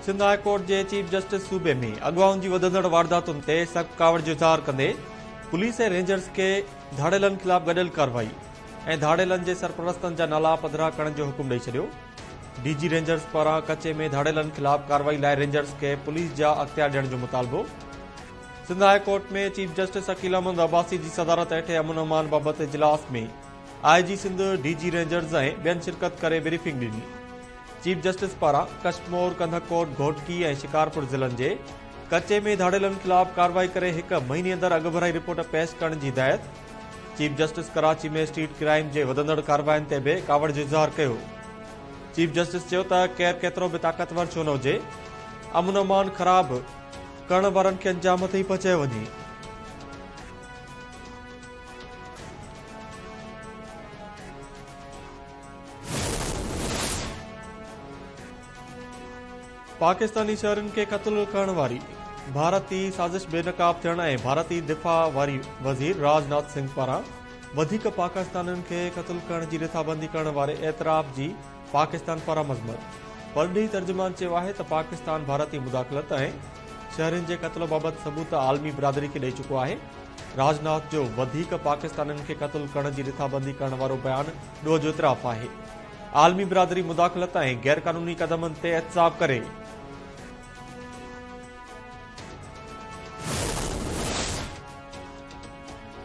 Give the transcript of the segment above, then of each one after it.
Sindh high court जे chief justice सूबे में अगवाउनि जी वधंदड़ वारदातुनि ते सख़्त कावड़ जो इज़हार कंदे पुलिस ऐं रेंजर्स खे धाड़ेलनि ख़िलाफ़ गॾियल कार्रवाई ऐं धाड़ेलनि जे सरपरस्तनि जा नाला पधिरा करण जो हुकुम ॾेई छॾियो। डीजी रेंजर्स पारां कचे में धाड़ेलनि ख़िलाफ़ कार्रवाई लाइ रेंजर्स खे पुलिस जा अख़्तियार ॾियण जो मुतालबो। सिंध हाई कोर्ट में चीफ जस्टिस अकील अहमद अब्बासी जी सदारत हेठि अमन अमान बाबति इजलास में आईजी सिंध, डीजी रेंजर्स ऐं ॿियनि शिरकत करे ब्रीफिंग ॾिनी। चीफ जस्टिस पारां कश्तमोर, कंधकोट, घोटकी ऐं शिकारपुर ज़िलनि जे कचे में धाड़ेलनि ख़िलाफ़ कार्रवाई करे 1 महीने अंदरि अॻु भराई रिपोर्ट पेश करण जी हिदायत। चीफ जस्टिस कराची में स्ट्रीट क्राइम जे वधंदड़ कार्रवाइनि ते बि कावड़ जो इज़हार कयो। चीफ जस्टिस चयो त केरु केतिरो बि ताक़तवर छो न हुजे, अमन अमान ख़राब करण वारनि खे अंजाम ते ई पहुचायो वञे। पाकिस्तानी शहरनि खे क़त्ल करण वारी भारती साज़िश बेनकाब थियण ऐं भारतीय दिफ़ा वारी वज़ीर राजनाथ सिंह पारां वधीक पाकिस्तानियुनि खे क़त्ल करण जी रिथाबंदी करण वारे एतिराफ़ जी पाकिस्तान पारां मज़मत। परॾेही तर्जुमान चयो आहे त पाकिस्तान भारतीय मुदाख़लत ऐं शहरनि जे क़त्ल बाबति सबूत आलमी बिरादरी खे ॾेई चुको आहे। राजनाथ जो वधीक पाकिस्तानियुनि खे क़त्ल करण जी रिथाबंदी करण वारो बयानु ॾोह जो इतराफ़ आहे। आलमी बिरादरी मुदाख़लत ऐं गैरकानूनी क़दमनि ते एहतसाब करे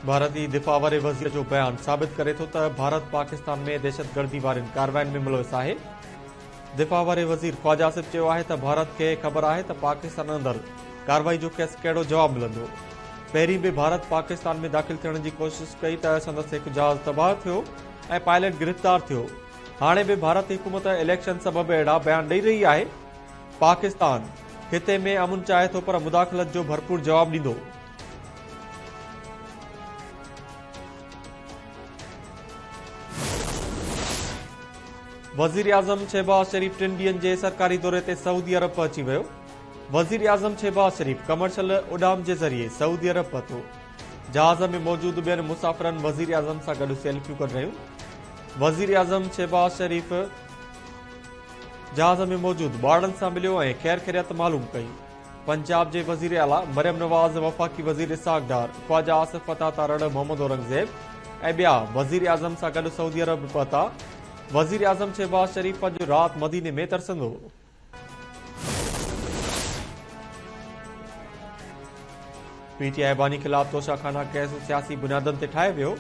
भारतीय दिफ़ा वारे वज़ीर जो बयानु साबित करे थो त भारत पाकिस्तान में दहशतगर्दी वारनि कार्रवाइनि में मुलविस आहे। दिफ़ा वारे वज़ीर ख्वाजा आसिफ चयो आहे त भारत खे ख़बर आहे त पाकिस्तान अंदरि कार्रवाई जो कहिड़ो जवाबु मिलंदो। पहिरीं बि भारत पाकिस्तान में दाख़िल थियण जी कोशिश कई त संदसि हिकु जहाज़ तबाह थियो ऐं पायलट गिरफ़्तार थियो। हाणे बि भारत हुकूमत इलेक्शन सबबि अहिड़ा बयान ॾेई रही आहे। पाकिस्तान हिते में अमन चाहे थो पर मुदाख़लत जो भरपूर जवाबु ॾींदो। वज़ीर आज़म शहबाज शरीफ़ 3 ॾींहनि जे सरकारी दौरे ते सऊदी अरब पहुची वियो। वज़ीर आज़म शहबाज शरीफ़ कमर्शियल उॾाम जे ज़रिए सऊदी अरब पहुतो। जहाज़ में मौजूदु ॿियनि मुसाफ़िरनि वज़ीर आज़म सां गॾु सेल्फियूं कढ रहियूं। वज़ीर आज़म शहबाज शरीफ़ जहाज़ में मौजूदु ॿारनि सां मिलियो ऐं ख़ैर ख़ैरियत मालूम कई। पंजाब जे वज़ीर आला मरियम नवाज़, वफ़ाक़ी वज़ीर इसाक़ डार, ख्वाजा आसिफ फ़ताह तारड़, मोहम्मद औरंगज़ेब ऐं ॿिया वज़ीर आज़म सां गॾु सऊदी अरब पहुता। वज़ीर आज़म शहबाज शरीफ़ अॼु राति मदीने में तरसंदो। पीटीआई बानी ख़िलाफ़ तोशाखाना केस सियासी बुनियादनि ते ठाहे वियो।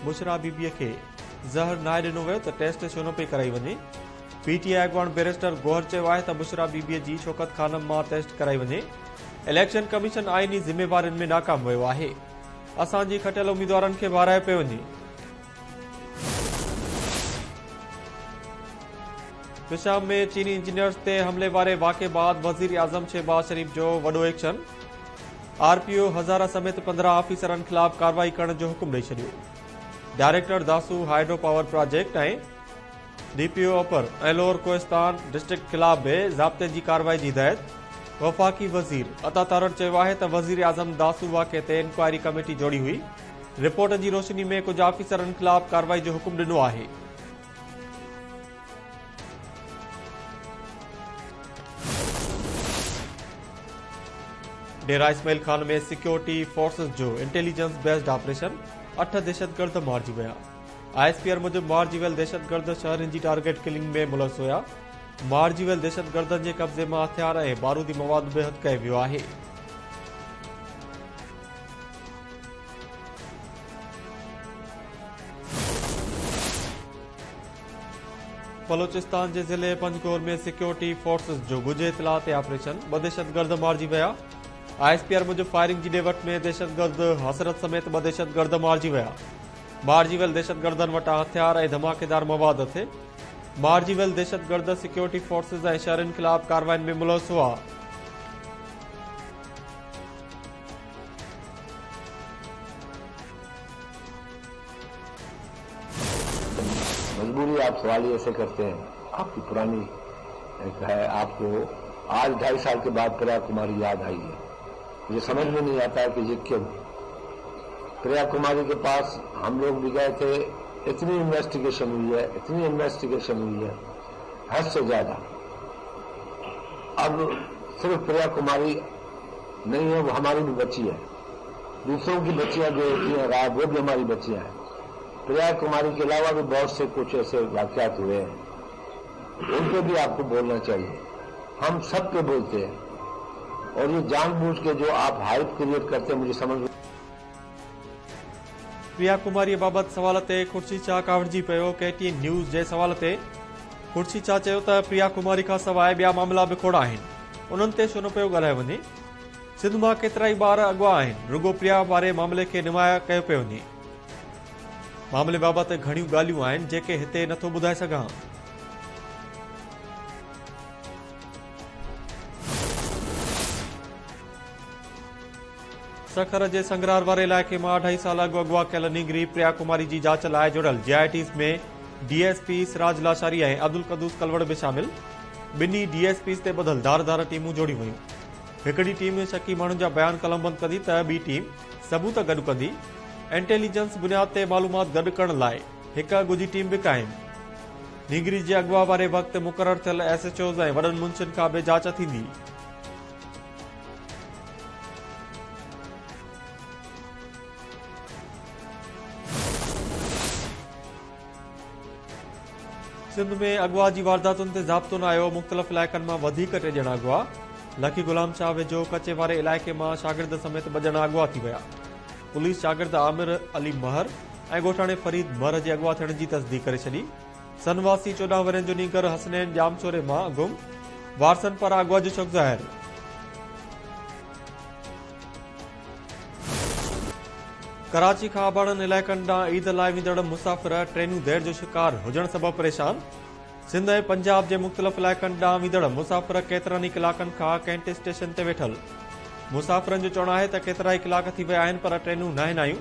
बुशरा बीबीअ खे ज़हर नाहे ॾिनो वियो त टेस्ट छो न पई कराई वञे। पीटीआई अॻवान बैरिस्टर गोहर चयो आहे त बुशरा बीबीअ जी शौकत खानम मां टेस्ट कराई वञे। इलेक्शन कमीशन आइनी ज़िम्मेवारियुनि में नाकाम वियो आहे। असांजी खटियल उम्मीदवारनि खे वाराए पियो वञे। पिशाम में चीनी इंजीनियर्स ते हमले वारे वाक़े बाद वज़ीर आज़म शहबाज शरीफ़ जो वॾो एक्शन। आरपीओ हज़ारा समेत 15 ऑफिसरनि ख़िलाफ़ कार्रवाई करण जो हुकुम ॾेई छॾियो। Director Dasu hydro power project ऐं डीपीओ अपर ऐं लोअर कोहिस्तान डिस्ट्रिक्ट ख़िलाफ़ बि ज़ाब्ते जी कार्रवाई जी हिदायत। वफ़ाक़ी वज़ीर अता तारड़ चयो आहे त वज़ीर आज़म दासू वाक़े ते इंक्वायरी कमेटी जोड़ी हुई। रिपोर्ट जी रोशनी में कुझु ऑफिसरनि ख़िलाफ़ कार्रवाई जो हुकुम ॾिनो आहे। डेरा इस्माइल खान में सिक्योरिटी फोर्सेस जो इंटेलिजेंस बेस्ड ऑपरेशन 8 दहशतगर्द मारिजी विया। आईएसपीआर मुजिब मारिजी वियल दहशतगर्द शहरनि जी टारगेट किलिंग में मुलविस हुया। मारिजी वियल दहशतगर्दनि जे कब्ज़े मां हथियार ऐं बारूदी मवाद बि हथ कयो वियो आहे। बलोचिस्तान जे ज़िले पंजगोर में सिक्योरिटी फोर्सेस जो गुझे इतला ते ऑपरेशन 2 दहशतगर्द मारिजी विया। आईएसपीआर मुजिब फायरिंग जी ॾेवट में दहशतगर्द हसरत समेत 2 दहशतगर्द मारिजी विया। मारिजी वियल दहशतगर्दनि वटां हथियार ऐं धमाकेदार मवाद थे। मारिजी वियल दहशतगर्द सिक्योरिटी फोर्सेस ऐं शहरनि ख़िलाफ़ कार्रवाइनि में मुलविस हुआ। मजबूरी आप सवाल ऐसे करते हैं, आपकी पुरानी है, आपको आज 2.5 साल के बाद प्रिया कुमारी याद आई है। मुझे समझ में नहीं आता है कि ये क्यों। प्रिया कुमारी के पास हम लोग भी गए थे, इतनी इन्वेस्टिगेशन हुई है, हद से ज्यादा। अब सिर्फ प्रिया कुमारी नहीं है, वो हमारी भी बच्ची है। दूसरों की बच्चियां जो होती हैं गायब, वो भी हमारी बच्चियां हैं। प्रिया कुमारी के अलावा भी बहुत से कुछ ऐसे वाकयात हुए हैं, उन पे भी आपको बोलना चाहिए। हम सब पे बोलते हैं, और ये जानबूझ के जो आप हाइप क्रिएट करते हैं, मुझे समझ में। प्रिया कुमारी बाबत सवाल ते खुर्शी शाह कावड़जी पियो। KTN न्यूज़ जे सवाल ते खुर्शी शाह चयो त प्रिया कुमारी खां सवाइ ॿिया मामला बि खोड़ आहिनि, उन्हनि ते छो न पियो ॻाल्हाए वञे। सिंध मां केतिरा ई ॿार अॻुवा आहिनि, रुगो प्रिया वारे मामले खे निमाया कयो पियो वञे। मामले बाबति घणियूं ॻाल्हियूं आहिनि जेके हिते नथो ॿुधाए सघां। सखर जे संगरार वारे इलाइक़े मां 2.5 साल अॻु अगवा कयल नीगरी प्रिया कुमारी जी जांच लाइ जुड़ियल JITs में DSP सिराज लाशारी ऐं अब्दुल कदूस कलवड़ बि शामिल। ॿिन्ही DSPs ते ॿधल धार टीमूं जोड़ियूं वयूं। हिकड़ी टीम शकी माण्हुनि जा बयान कलमबंद कंदी त ॿी टीम सबूत गॾु कंदी। इंटेलिजेंस बुनियाद ते मालूमात गॾु करण लाइ हिक ॻुझी टीम बि क़ाइम। नीगरी जे अगवा वारे वक़्तु मुक़रर थियल SHOs ऐं वॾनि मुंशियुनि खां बि जांच थींदी। सिंध में अगवा जी वारदातुनि ते ज़ाब्तो न आयो। मुख़्तलिफ़ इलाइक़नि मां वधीक 3 ॼणा अगवा। लखी गुलाम शाह वेझो कचे वारे इलाइक़े मां शागिर्द समेत 2 ॼणा अगवा थी विया। पुलिस शागिर्द आमिर अली महर ऐं ॻोठाणे फरीद महर जे अगवा थियण जी तस्दीक करे छॾी। सनवासी 14 वरियनि जो नीगर हसनैन जामचोरे मां गुम। वारसनि पारां अगवा जो शक ज़ाहिर। कराची खां आबाणनि इलाइक़नि ॾांहुं ईद लाइ वेंदड़ मुसाफ़िर ट्रेनूं देर जो शिकार हुजण सबबि परेशान। सिंध ऐं पंजाब जे मुख़्तलिफ़ इलाइक़नि ॾांहुं वेंदड़ मुसाफ़िर केतिरनि ई कलाकनि खां कैंट स्टेशन ते वेठल। मुसाफ़िरनि जो चवणु आहे त केतिरा ई कलाक थी विया आहिनि पर ट्रेनूं न आहिनि आयूं।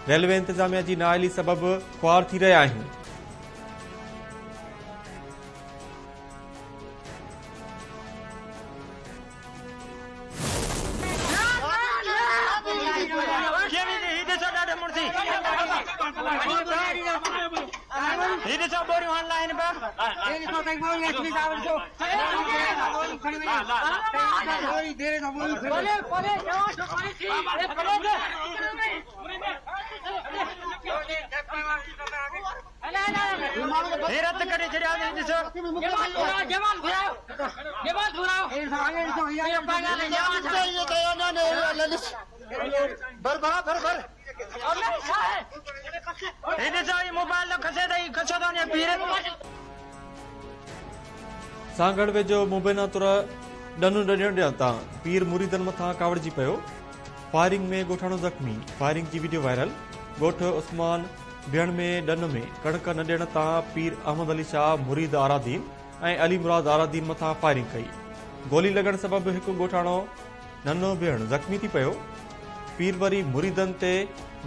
रेलवे इंतिज़ामिया जी नाअहली सबबि ख़्वार थी रहिया आहिनि। सांगड़ वेझो मुबैना तुर डनु डॾण तां पीर मुरीदनि मथां कावड़जी पियो। फायरिंग में ॻोठाणो ज़ख़्मी। फायरिंग जी वीडियो वायरल। ॻोठ उस्मान भेण में डन में कणक न ॾियण तां पीर अहमद अली शाह मुरीद आरादीन ऐं अली मुराद आरादीन मथां फायरिंग कई। गोली लॻण सबबि हिकु ॻोठाणो नन्हो भेण ज़ख़्मी थी पियो। पीर वरी मुरीदनि ते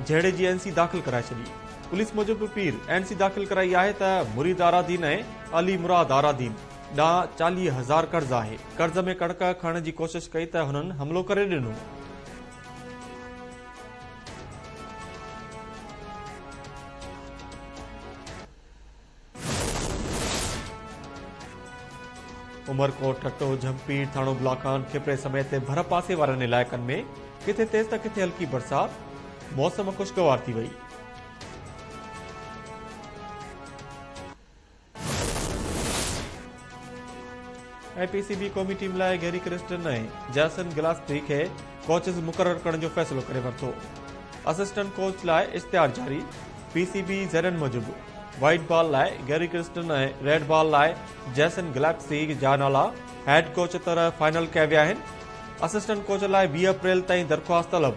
झेड़े जी NC दाख़िल कराए छॾी। पुलिस मूजिबि पीर NC दाख़िल कराई आहे त मुरीद आरादीन ऐं अली मुराद आरादीन ॾांहुं 40,000 कर्ज़ आहे। कर्ज़ में कणक खणण जी कोशिश कई त हुननि हमलो करे ॾिनो। उमरकोट टटो झंपी थाणो ब्लाकान खिपरे समेत भर पासे वारनि इलाइक़नि में किथे तेज़ त किथे हल्की बरसात। मौसम खुशगवार थी वई। PCB क़ौमी टीम लाइ गैरी क्रिस्टन ऐं जैसन गिलास्पी खे कोचेस मुक़रर करण जो फ़ैसिलो करे वरितो। असिस्टेंट कोच लाइ इश्तिहार जारी। PCB ज़रनि मूजिबि व्हाइट बॉल लाइ गैरी क्रिस्टन ऐं रेड बॉल लाइ जैसन गिलास्पी जा नाला हेड कोच तरह फाइनल कया विया आहिनि। असिस्टेंट कोच लाइ 20 अप्रैल ताईं दरख़्वास्त तलब।